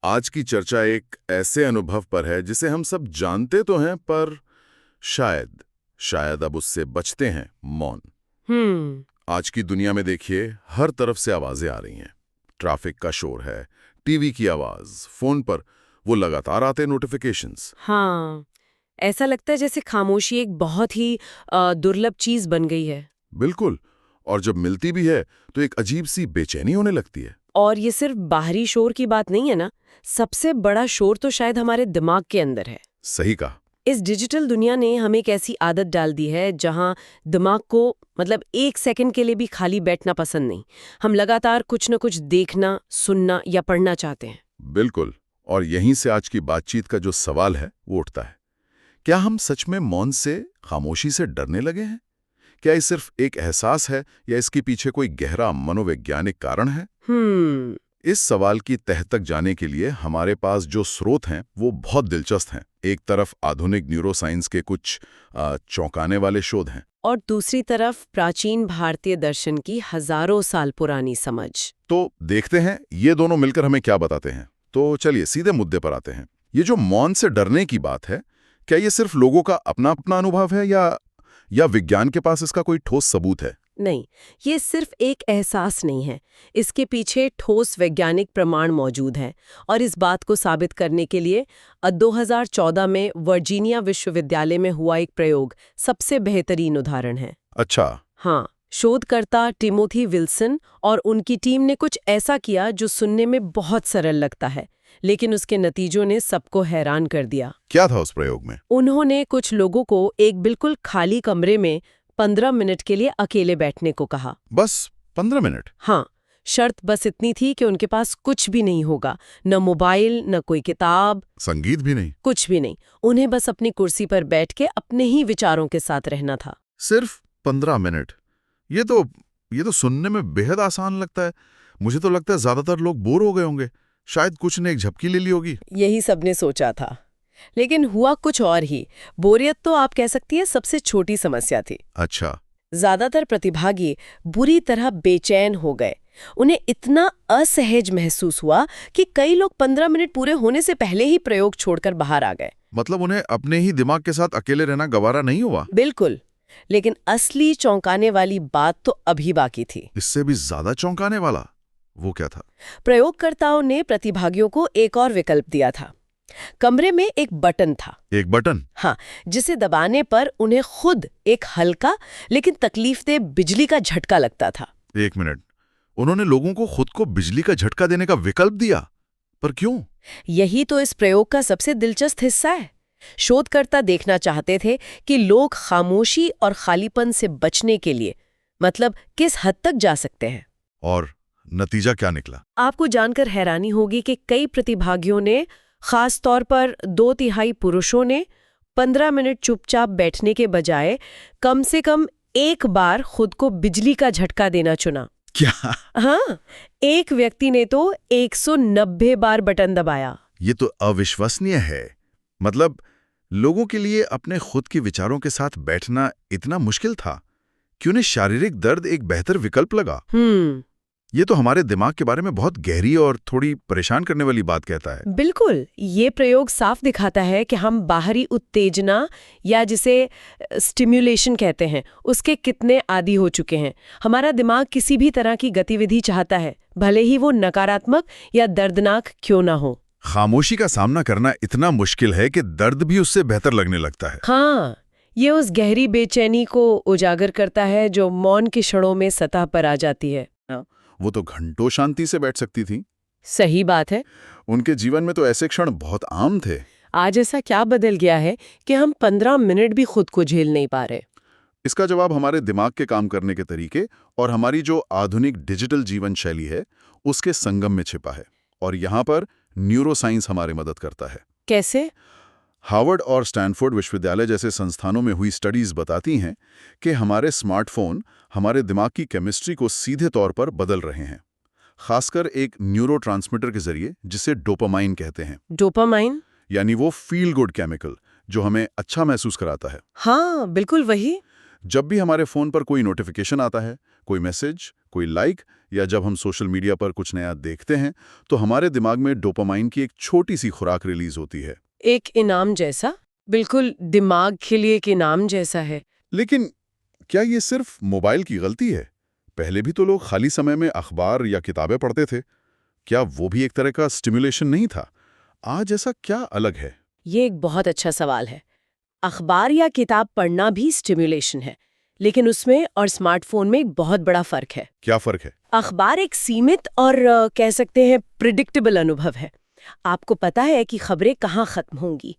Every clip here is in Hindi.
आज की चर्चा एक ऐसे अनुभव पर है जिसे हम सब जानते तो हैं, पर शायद शायद अब उससे बचते हैं। मौन। आज की दुनिया में देखिए, हर तरफ से आवाजें आ रही हैं। ट्रैफिक का शोर है, टीवी की आवाज, फोन पर वो लगातार आते नोटिफिकेशंस। हाँ, ऐसा लगता है जैसे खामोशी एक बहुत ही दुर्लभ चीज बन गई है। बिल्कुल। और जब मिलती भी है तो एक अजीब सी बेचैनी होने लगती है। और ये सिर्फ बाहरी शोर की बात नहीं है ना, सबसे बड़ा शोर तो शायद हमारे दिमाग के अंदर है। सही कहा। इस डिजिटल दुनिया ने हमें एक ऐसी आदत डाल दी है जहां दिमाग को मतलब एक सेकंड के लिए भी खाली बैठना पसंद नहीं। हम लगातार कुछ न कुछ देखना, सुनना या पढ़ना चाहते हैं। बिल्कुल। और यहीं से आज की बातचीत का जो सवाल है वो उठता है, क्या हम सच में मौन से, खामोशी से डरने लगे हैं? क्या ये सिर्फ एक एहसास है या इसके पीछे कोई गहरा मनोवैज्ञानिक कारण है? इस सवाल की तह तक जाने के लिए हमारे पास जो स्रोत हैं वो बहुत दिलचस्प हैं। एक तरफ आधुनिक न्यूरोसाइंस के कुछ चौंकाने वाले शोध हैं, और दूसरी तरफ प्राचीन भारतीय दर्शन की हजारों साल पुरानी समझ। तो देखते हैं ये दोनों मिलकर हमें क्या बताते हैं। तो चलिए सीधे मुद्दे पर आते हैं। ये जो मौन से डरने की बात है, क्या ये सिर्फ लोगों का अपना अपना अनुभव है या विज्ञान के पास इसका कोई ठोस सबूत है? नहीं, ये सिर्फ एक एहसास नहीं है। इसके पीछे ठोस वैज्ञानिक प्रमाण मौजूद हैं। और इस बात को साबित करने के लिए 2014 में वर्जीनिया विश्वविद्यालय में हुआ एक प्रयोग सबसे बेहतरीन उदाहरण है। अच्छा। हाँ, शोधकर्ता टिमोथी विल्सन और उनकी टीम ने कुछ ऐसा किया जो सुनने में बहुत सरल लगता है, लेकिन उसके नतीजों ने सबको हैरान कर दिया। क्या था उस प्रयोग में? उन्होंने कुछ लोगों को एक बिल्कुल खाली कमरे में 15 मिनट के लिए अकेले बैठने को कहा। बस 15 मिनट? हाँ, शर्त बस इतनी थी कि उनके पास कुछ भी नहीं होगा, न मोबाइल, न कोई किताब, संगीत भी नहीं? कुछ भी नहीं। उन्हें बस अपनी कुर्सी पर बैठ के अपने ही विचारों के साथ रहना था। सिर्फ 15 मिनट? ये तो सुनने में बेहद आसान लगता है। मुझे तो लगता है ज्यादातर लोग बोर हो गए होंगे, शायद कुछ ने एक झपकी ले ली होगी। यही सबने सोचा था, लेकिन हुआ कुछ और ही। बोरियत तो आप कह सकती हैं सबसे छोटी समस्या थी। अच्छा। ज्यादातर प्रतिभागी बुरी तरह बेचैन हो गए। उन्हें इतना असहज महसूस हुआ कि कई लोग 15 मिनट पूरे होने से पहले ही प्रयोग छोड़कर बाहर आ गए। मतलब उन्हें अपने ही दिमाग के साथ अकेले रहना गवारा नहीं हुआ? बिल्कुल। लेकिन असली चौंकाने वाली बात तो अभी बाकी थी। इससे भी ज्यादा चौंकाने वाला वो क्या था? प्रयोगकर्ताओं ने प्रतिभागियों को एक और विकल्प दिया था। कमरे में एक बटन था। एक बटन? हाँ, जिसे दबाने पर उन्हें खुद एक हल्का लेकिन तकलीफदेह बिजली का झटका लगता था। एक मिनट, उन्होंने लोगों को खुद को बिजली का झटका देने का विकल्प दिया? पर क्यों? यही तो इस प्रयोग का सबसे दिलचस्प हिस्सा है। शोधकर्ता देखना चाहते थे कि लोग खामोशी और खालीपन से बचने के लिए मतलब किस हद तक जा सकते हैं। और नतीजा क्या निकला? आपको जानकर हैरानी होगी कि कई प्रतिभागियों ने, खास तौर पर 2/3 पुरुषों ने, 15 मिनट चुपचाप बैठने के बजाय कम से कम एक बार खुद को बिजली का झटका देना चुना। क्या? हाँ, एक व्यक्ति ने तो 190 बार बटन दबाया। ये तो अविश्वसनीय है। मतलब लोगों के लिए अपने खुद के विचारों के साथ बैठना इतना मुश्किल था कि उन्हें शारीरिक दर्द एक बेहतर विकल्प लगा। ये तो हमारे दिमाग के बारे में बहुत गहरी और थोड़ी परेशान करने वाली बात कहता है। बिल्कुल, ये प्रयोग साफ दिखाता है कि हम बाहरी उत्तेजना या जिसे स्टिम्युलेशन कहते हैं उसके कितने आदी हो चुके हैं। हमारा दिमाग किसी भी तरह की गतिविधि चाहता है, भले ही वो नकारात्मक या दर्दनाक क्यों ना हो। खामोशी का सामना करना इतना मुश्किल है कि दर्द भी उससे बेहतर लगने लगता है। हाँ, ये उस गहरी बेचैनी को उजागर करता है जो मौन के क्षणों में सतह पर आ जाती है। वो तो घंटों शांति से बैठ सकती थी। सही बात है। उनके जीवन में तो ऐसे क्षण बहुत आम थे। आज ऐसा क्या बदल गया है कि हम 15 मिनट भी खुद को झेल नहीं पा रहे? इसका जवाब हमारे दिमाग के काम करने के तरीके और हमारी जो आधुनिक डिजिटल जीवन शैली है उसके संगम में छिपा है। और यहाँ पर न्यूरोसाइंस हमारी मदद करता है। कैसे? हार्वर्ड और स्टैनफोर्ड विश्वविद्यालय जैसे संस्थानों में हुई स्टडीज बताती हैं कि हमारे स्मार्टफोन हमारे दिमाग की केमिस्ट्री को सीधे तौर पर बदल रहे हैं, खासकर एक न्यूरोट्रांसमीटर के जरिए जिसे डोपामाइन कहते हैं। डोपामाइन? यानी वो फील गुड केमिकल जो हमें अच्छा महसूस कराता है। हाँ, बिल्कुल वही। जब भी हमारे फोन पर कोई नोटिफिकेशन आता है, कोई मैसेज, कोई लाइक या जब हम सोशल मीडिया पर कुछ नया देखते हैं तो हमारे दिमाग में डोपामाइन की एक छोटी सी खुराक रिलीज होती है। एक इनाम जैसा, बिल्कुल दिमाग के लिए एक इनाम जैसा है। लेकिन क्या ये सिर्फ मोबाइल की गलती है? पहले भी तो लोग खाली समय में अखबार या किताबें पढ़ते थे। क्या वो भी एक तरह का स्टिमुलेशन नहीं था? आज ऐसा क्या अलग है? ये एक बहुत अच्छा सवाल है। अखबार या किताब पढ़ना भी स्टिम्युलेशन है, लेकिन उसमें और स्मार्टफोन में एक बहुत बड़ा फर्क है। क्या फर्क है? अखबार एक सीमित और कह सकते हैं प्रिडिक्टेबल अनुभव है। आपको पता है कि खबरें कहाँ खत्म होंगी।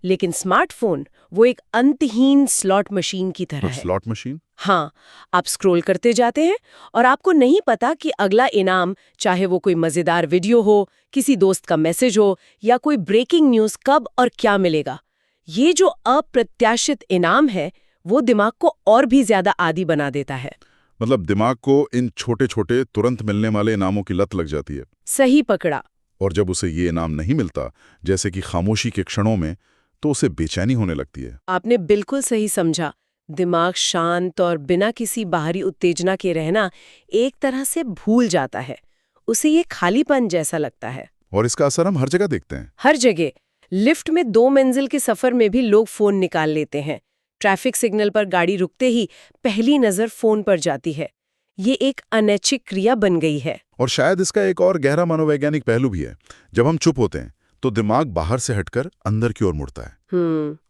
लेकिन स्मार्टफोन वो एक अंतहीन स्लॉट मशीन की तरह है। Slot machine? हाँ, आप स्क्रॉल करते जाते हैं और आपको नहीं पता कि अगला इनाम, चाहे वो कोई मजेदार वीडियो हो, किसी दोस्त का मैसेज हो या कोई ब्रेकिंग न्यूज़, कब और क्या मिलेगा। ये जो अप्रत्याशित इनाम है वो दिमाग को और भी ज्यादा आदी बना देता है। मतलब दिमाग को इन छोटे छोटे तुरंत मिलने वाले इनामों की लत लग जाती है। सही पकड़ा। और जब उसे ये इनाम नहीं मिलता, जैसे कि खामोशी के क्षणों में, तो उसे बेचैनी होने लगती है। आपने बिल्कुल सही समझा। दिमाग शांत और बिना किसी बाहरी उत्तेजना के रहना एक तरह से भूल जाता है। उसे ये खालीपन जैसा लगता है। और इसका असर हम हर जगह देखते हैं। हर जगह। लिफ्ट में 2 मंजिल के सफर में भी लोग फोन निकाल लेते हैं। ट्रैफिक सिग्नल पर गाड़ी रुकते ही पहली नजर फोन पर जाती है। ये एक अनैच्छिक क्रिया बन गई है। और शायद इसका एक और गहरा मनोवैज्ञानिक पहलू भी है। जब हम चुप होते हैं तो दिमाग बाहर से हटकर अंदर की ओर मुड़ता है।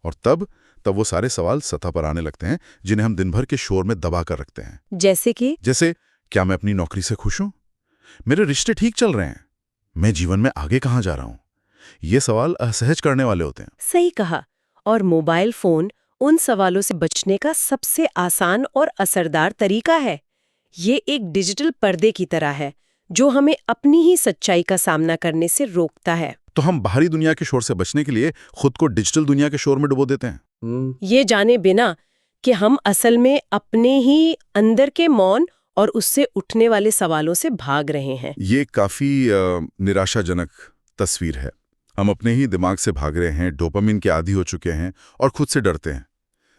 और तब वो सारे सवाल सतह पर आने लगते हैं जिन्हें हम दिन भर के शोर में दबा कर रखते हैं। जैसे क्या मैं अपनी नौकरी से खुश हूं? मेरे रिश्ते ठीक चल रहे हैं? मैं जीवन में आगे कहां जा रहा हूं? ये सवाल असहज करने वाले होते हैं। सही कहा। और मोबाइल फोन उन सवालों से बचने का सबसे आसान और असरदार तरीका है। ये एक डिजिटल पर्दे की तरह है जो हमें अपनी ही सच्चाई का सामना करने से रोकता है। तो हम बाहरी दुनिया के शोर से बचने के लिए खुद को डिजिटल दुनिया के शोर में डुबो देते हैं, ये जाने बिना कि हम असल में अपने ही अंदर के मौन और उससे उठने वाले सवालों से भाग रहे हैं। ये काफी निराशाजनक तस्वीर है। हम अपने ही दिमाग से भाग रहे हैं, डोपामिन के आदी हो चुके हैं और खुद से डरते हैं।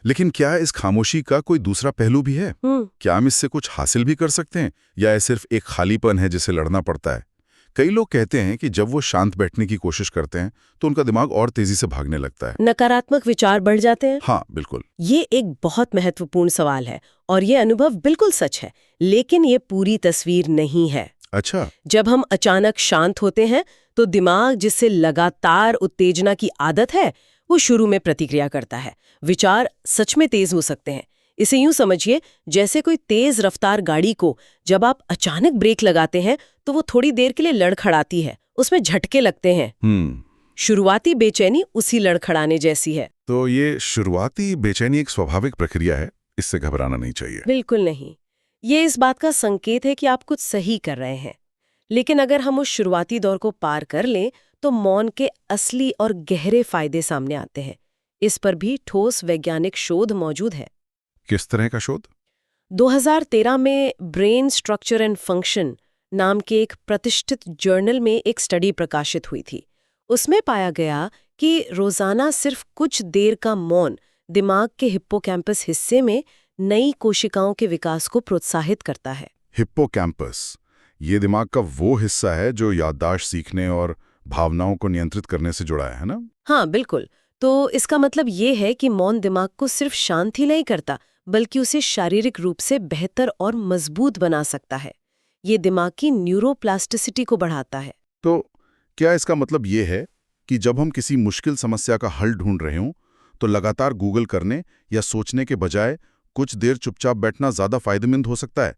लेकिन क्या इस खामोशी का कोई दूसरा पहलू भी है? क्या हम इससे कुछ हासिल भी कर सकते हैं, या यह सिर्फ एक खालीपन है जिसे लड़ना पड़ता है? कई लोग कहते हैं कि जब वो शांत बैठने की कोशिश करते हैं तो उनका दिमाग और तेजी से भागने लगता है। नकारात्मक विचार बढ़ जाते हैं। हाँ, बिल्कुल। ये एक बहुत महत्वपूर्ण सवाल है और ये अनुभव बिल्कुल सच है, लेकिन ये पूरी तस्वीर नहीं है। अच्छा। जब हम अचानक शांत होते हैं तो दिमाग, जिससे लगातार उत्तेजना की आदत है, वो शुरू में प्रतिक्रिया करता है। विचार सच में तेज हो सकते हैं। इसे यूं समझिए जैसे कोई तेज रफ्तार गाड़ी को जब आप अचानक ब्रेक लगाते हैं तो वो थोड़ी देर के लिए लड़खड़ाती है, उसमें झटके लगते हैं। शुरुआती बेचैनी उसी लड़खड़ाने जैसी है। तो ये शुरुआती बेचैनी एक स्वाभाविक प्रक्रिया है, इससे घबराना नहीं चाहिए। बिल्कुल नहीं। ये इस बात का संकेत है कि आप कुछ सही कर रहे हैं। लेकिन अगर हम उस शुरुआती दौर को पार कर लें तो मौन के असली और गहरे फायदे सामने आते हैं। इस पर भी ठोस वैज्ञानिक शोध मौजूद है। किस तरह का शोध? 2013 में ब्रेन स्ट्रक्चर एंड फंक्शन नाम के एक प्रतिष्ठित जर्नल में एक स्टडी प्रकाशित हुई थी। उसमें पाया गया कि रोजाना सिर्फ कुछ देर का मौन दिमाग के हिप्पोकैम्पस हिस्से में नई कोशिकाओं के विकास को प्रोत्साहित करता है। हिप्पोकैम्पस, ये दिमाग का वो हिस्सा है जो याददाश्त, सीखने और भावनाओं को नियंत्रित करने से जुड़ा है ना? हाँ, बिल्कुल। तो इसका मतलब ये है कि मौन दिमाग को सिर्फ शांत ही नहीं करता, बल्कि उसे शारीरिक रूप से बेहतर और मजबूत बना सकता है। ये दिमाग की न्यूरोप्लास्टिसिटी को बढ़ाता है। तो क्या इसका मतलब ये है कि जब हम किसी मुश्किल समस्या का हल ढूंढ रहे हों तो लगातार गूगल करने या सोचने के बजाय कुछ देर चुपचाप बैठना ज्यादा फायदेमंद हो सकता है?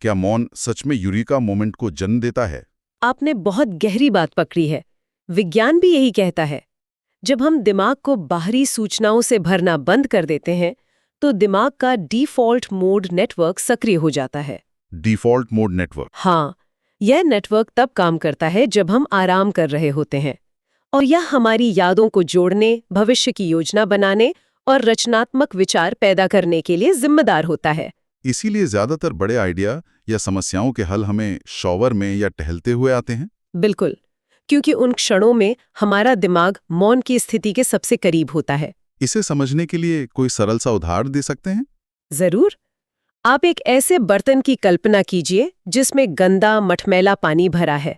क्या मौन सच में यूरेका मोमेंट को जन्म देता है? आपने बहुत गहरी बात पकड़ी है। विज्ञान भी यही कहता है। जब हम दिमाग को बाहरी सूचनाओं से भरना बंद कर देते हैं तो दिमाग का डिफ़ॉल्ट मोड नेटवर्क सक्रिय हो जाता है। Default mode network? हाँ, यह नेटवर्क तब काम करता है जब हम आराम कर रहे होते हैं, और यह हमारी यादों को जोड़ने, भविष्य की योजना बनाने और रचनात्मक विचार पैदा करने के लिए जिम्मेदार होता है। इसीलिए ज्यादातर बड़े आइडिया या समस्याओं के हल हमें शॉवर में या टहलते हुए आते हैं। बिल्कुल, क्योंकि उन क्षणों में हमारा दिमाग मौन की स्थिति के सबसे करीब होता है। इसे समझने के लिए कोई सरल सा उदाहरण दे सकते हैं? जरूर। आप एक ऐसे बर्तन की कल्पना कीजिए जिसमें गंदा मटमैला पानी भरा है।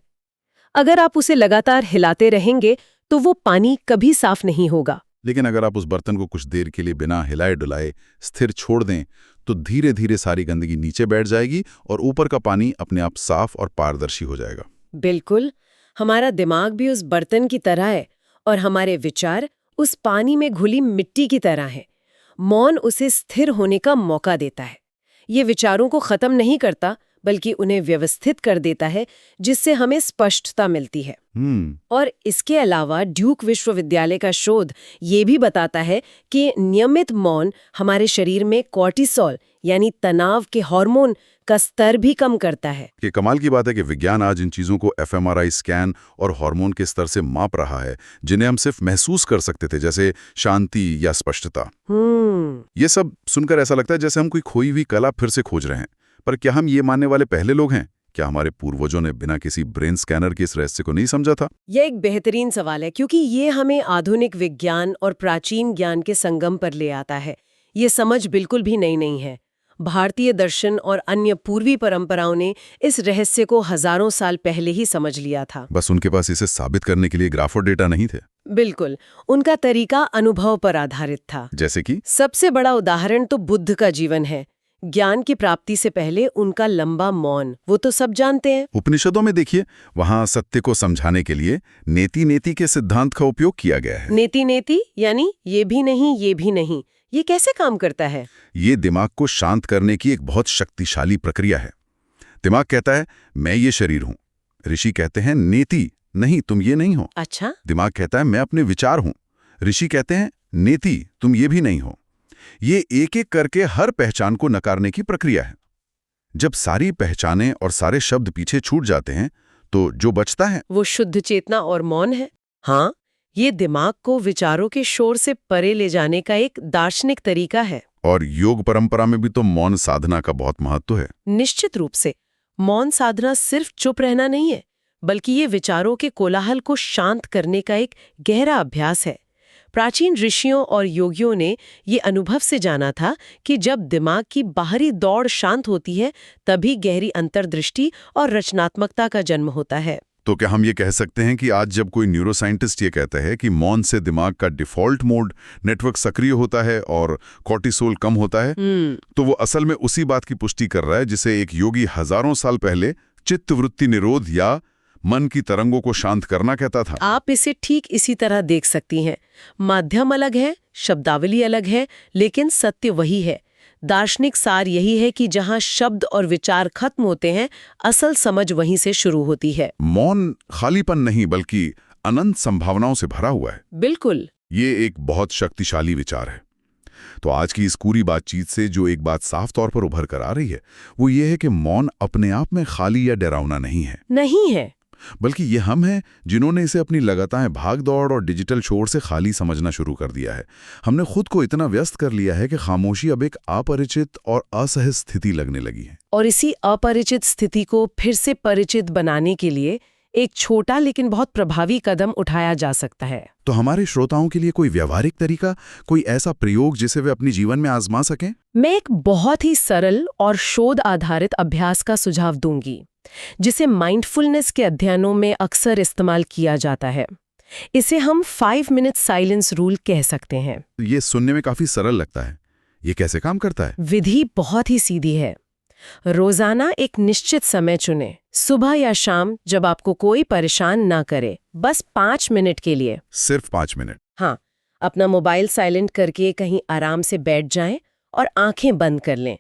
अगर आप उसे लगातार हिलाते रहेंगे तो वो पानी कभी साफ नहीं होगा। लेकिन अगर आप उस बर्तन को कुछ देर के लिए बिना हिलाए डुलाए स्थिर छोड़ दें तो धीरे धीरे सारी गंदगी नीचे बैठ जाएगी और ऊपर का पानी अपने आप साफ और पारदर्शी हो जाएगा। बिल्कुल, हमारा दिमाग भी उस बर्तन की तरह है और हमारे विचार उस पानी में घुली मिट्टी की तरह है। मौन उसे स्थिर होने का मौका देता है। ये विचारों को खत्म नहीं करता बल्कि उन्हें व्यवस्थित कर देता है, जिससे हमें स्पष्टता मिलती है। और इसके अलावा ड्यूक विश्वविद्यालय का शोध ये भी बताता है कि नियमित मौन हमारे शरीर में कॉर्टिसोल यानी तनाव के हार्मोन का स्तर भी कम करता है। ये कमाल की बात है कि विज्ञान आज इन चीजों को एफएमआरआई स्कैन और हार्मोन के स्तर से माप रहा है, जिन्हें हम सिर्फ महसूस कर सकते थे, जैसे शांति या स्पष्टता। ये सब सुनकर ऐसा लगता है जैसे हम कोई खोई हुई कला फिर से खोज रहे हैं। पर क्या हम ये मानने वाले पहले लोग हैं? क्या हमारे पूर्वजों ने बिना किसी ब्रेन स्कैनर के इस रहस्य को नहीं समझा था? यह एक बेहतरीन सवाल है, क्योंकि ये हमें आधुनिक विज्ञान और प्राचीन ज्ञान के संगम पर ले आता है। ये समझ बिल्कुल भी नई नहीं है। भारतीय दर्शन और अन्य पूर्वी परंपराओं ने इस रहस्य को हजारों साल पहले ही समझ लिया था। बस उनके पास इसे साबित करने के लिए ग्राफ और डेटा नहीं थे। बिल्कुल, उनका तरीका अनुभव पर आधारित था। जैसे कि सबसे बड़ा उदाहरण तो बुद्ध का जीवन है। ज्ञान की प्राप्ति से पहले उनका लंबा मौन, वो तो सब जानते हैं। उपनिषदों में देखिए, वहां सत्य को समझाने के लिए नेति नेति के सिद्धांत का उपयोग किया गया है। नेति नेति यानी ये भी नहीं, ये भी नहीं। ये कैसे काम करता है? ये दिमाग को शांत करने की एक बहुत शक्तिशाली प्रक्रिया है। दिमाग कहता है मैं ये शरीर हूं। ऋषि कहते हैं नेति नहीं, तुम ये नहीं हो। अच्छा। दिमाग कहता है मैं अपने विचार हूं। ऋषि कहते हैं नेति, तुम ये भी नहीं हो। ये एक एक करके हर पहचान को नकारने की प्रक्रिया है। जब सारी पहचानें और सारे शब्द पीछे छूट जाते हैं तो जो बचता है वो शुद्ध चेतना और मौन है। हाँ, ये दिमाग को विचारों के शोर से परे ले जाने का एक दार्शनिक तरीका है। और योग परंपरा में भी तो मौन साधना का बहुत महत्व है। निश्चित रूप से। मौन साधना सिर्फ चुप रहना नहीं है, बल्कि ये विचारों के कोलाहल को शांत करने का एक गहरा अभ्यास है। प्राचीन ऋषियों और योगियों ने ये अनुभव से जाना था कि जब दिमाग की बाहरी दौड़ शांत होती है, तभी गहरी अंतर्दृष्टि और रचनात्मकता का जन्म होता है। तो क्या हम ये कह सकते हैं कि आज जब कोई न्यूरोसाइंटिस्ट ये कहता है कि मौन से दिमाग का डिफॉल्ट मोड नेटवर्क सक्रिय होता है और कॉर्टिसोल कम होता है, तो वो असल में उसी बात की पुष्टि कर रहा है जिसे एक योगी हजारों साल पहले चित्तवृत्ति निरोध या मन की तरंगों को शांत करना कहता था? आप इसे ठीक इसी तरह देख सकती हैं। माध्यम अलग है, शब्दावली अलग है, लेकिन सत्य वही है। दार्शनिक सार यही है कि जहां शब्द और विचार खत्म होते हैं, असल समझ वहीं से शुरू होती है। मौन खालीपन नहीं बल्कि अनंत संभावनाओं से भरा हुआ है। बिल्कुल। ये एक बहुत शक्तिशाली विचार है। तो आज की इस पूरी बातचीत से जो एक बात साफ तौर पर उभर कर आ रही है, वो ये है कि मौन अपने आप में खाली या डरावना नहीं है। नहीं है। बल्कि ये हम हैं जिन्होंने इसे अपनी लगातार भागदौड़ और डिजिटल शोर से खाली समझना शुरू कर दिया है। हमने खुद को इतना व्यस्त कर लिया है कि खामोशी अब एक अपरिचित और असहज स्थिति लगने लगी है। और इसी अपरिचित स्थिति को फिर से परिचित बनाने के लिए एक छोटा लेकिन बहुत प्रभावी कदम उठाया जा सकता है। तो हमारे श्रोताओं के लिए कोई व्यावहारिक तरीका, कोई ऐसा प्रयोग जिसे वे अपने जीवन में आजमा सकें? मैं एक बहुत ही सरल और शोध आधारित अभ्यास का सुझाव दूंगी, जिसे माइंडफुलनेस के अध्ययनों में अक्सर इस्तेमाल किया जाता है। इसे हम 5 मिनट साइलेंस रूल कह सकते हैं। ये सुनने में काफी सरल लगता है। ये कैसे काम करता है? विधि बहुत ही सीधी है। रोजाना एक निश्चित समय चुनें, सुबह या शाम, जब आपको कोई परेशान ना करे, बस 5 मिनट के लिए। सिर्फ 5 मिनट? हाँ, अपना मोबाइल साइलेंट करके कहीं आराम से बैठ जाएं और आंखें बंद कर लें।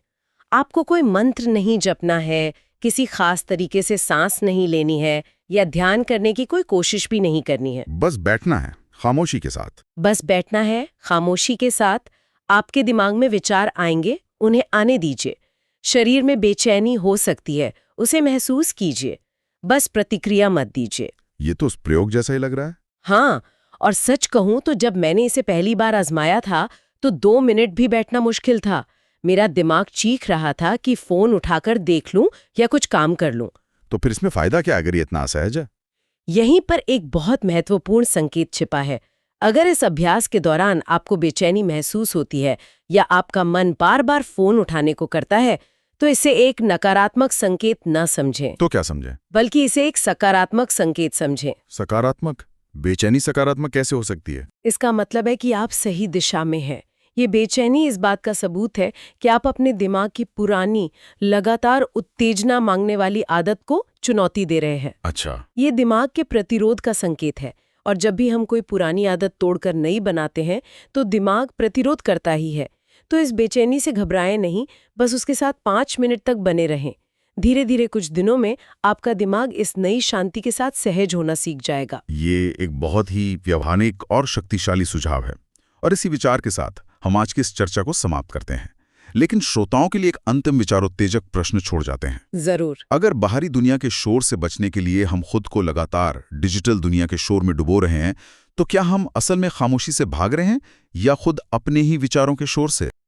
आपको कोई मंत्र नहीं जपना है, किसी खास तरीके से सांस नहीं लेनी है या ध्यान करने की कोई कोशिश भी नहीं करनी है। बस बैठना है खामोशी के साथ। बस बैठना है खामोशी के साथ। आपके दिमाग में विचार आएंगे, उन्हें आने दीजिए। शरीर में बेचैनी हो सकती है, उसे महसूस कीजिए, बस प्रतिक्रिया मत दीजिए। ये तो प्रयोग जैसा ही लग रहा है। हाँ, और सच कहूं तो जब मैंने इसे पहली बार आजमाया था तो 2 मिनट भी बैठना मुश्किल था। मेरा दिमाग चीख रहा था कि फोन उठाकर देख लूं या कुछ काम कर लूं। तो फिर इसमें फायदा क्या अगर ये इतना असहज है? यहीं पर एक बहुत महत्वपूर्ण संकेत छिपा है। अगर इस अभ्यास के दौरान आपको बेचैनी महसूस होती है या आपका मन बार बार फोन उठाने को करता है, तो इसे एक नकारात्मक संकेत न समझें, तो क्या समझें? बल्कि इसे एक सकारात्मक संकेत समझें। सकारात्मक? बेचैनी सकारात्मक कैसे हो सकती है? इसका मतलब है कि आप सही दिशा में हैं। ये बेचैनी इस बात का सबूत है कि आप अपने दिमाग की पुरानी, लगातार उत्तेजना मांगने वाली आदत को चुनौती दे रहे हैं। अच्छा। ये दिमाग के प्रतिरोध का संकेत है, और जब भी हम कोई पुरानी आदत तोड़कर नई बनाते हैं तो दिमाग प्रतिरोध करता ही है। तो इस बेचैनी से घबराएं नहीं, बस उसके साथ 5 मिनट तक बने रहें। धीरे धीरे कुछ दिनों में आपका दिमाग इस नई शांति के साथ सहज होना सीख जाएगा। ये एक बहुत ही व्यावहारिक और शक्तिशाली सुझाव है, और इसी विचार के साथ हम आज की इस चर्चा को समाप्त करते हैं। लेकिन श्रोताओं के लिए एक अंतिम विचारोत्तेजक प्रश्न छोड़ जाते हैं। जरूर। अगर बाहरी दुनिया के शोर से बचने के लिए हम खुद को लगातार डिजिटल दुनिया के शोर में डुबो रहे हैं, तो क्या हम असल में खामोशी से भाग रहे हैं या खुद अपने ही विचारों के शोर से?